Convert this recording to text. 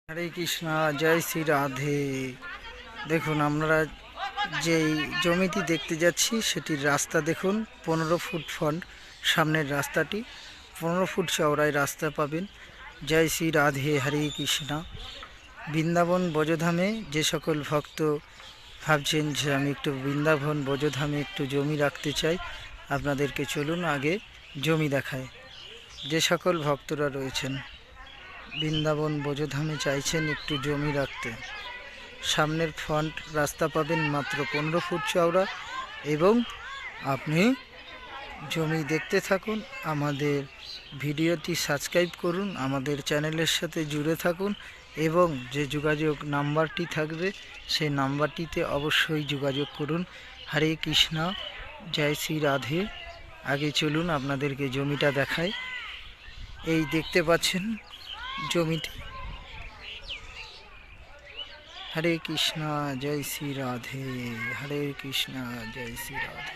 হরে কৃষ্ণা, জয় শ্রী রাধে। দেখুন, আমরা যেই জমিটি দেখতে যাচ্ছি সেটির রাস্তা দেখুন। 15 ফুট ফ্রন্ট, সামনের রাস্তাটি 15 ফুট চওড়ায় রাস্তা পাবেন। জয় শ্রী রাধে, হরে কৃষ্ণা। বৃন্দাবন ব্রজধামে যে সকল ভক্ত ভাবছেন যে আমি একটু বৃন্দাবন ব্রজধামে একটু জমি রাখতে চাই, আপনাদেরকে চলুন আগে জমি দেখায়। যে সকল ভক্তরা রয়েছেন বৃন্দাবন ব্রজধামে চাইছেন একটু জমি রাখতে, সামনের ফ্রন্ট রাস্তা পাবেন মাত্র 15 ফুট চওড়া, এবং আপনি জমি দেখতে থাকুন। আমাদের ভিডিওটি সাবস্ক্রাইব করুন, আমাদের চ্যানেলের সাথে জুড়ে থাকুন, এবং যে যোগাযোগ নাম্বারটি থাকবে সেই নাম্বারটিতে অবশ্যই যোগাযোগ করুন। হরে কৃষ্ণ, জয় শ্রী রাধে। আগে চলুন আপনাদেরকে জমিটা দেখাই। এই দেখতে পাচ্ছেন জমিটি। হরে কৃষ্ণ, জয় শ্রী রাধে। হরে কৃষ্ণ, জয় শ্রী রাধে।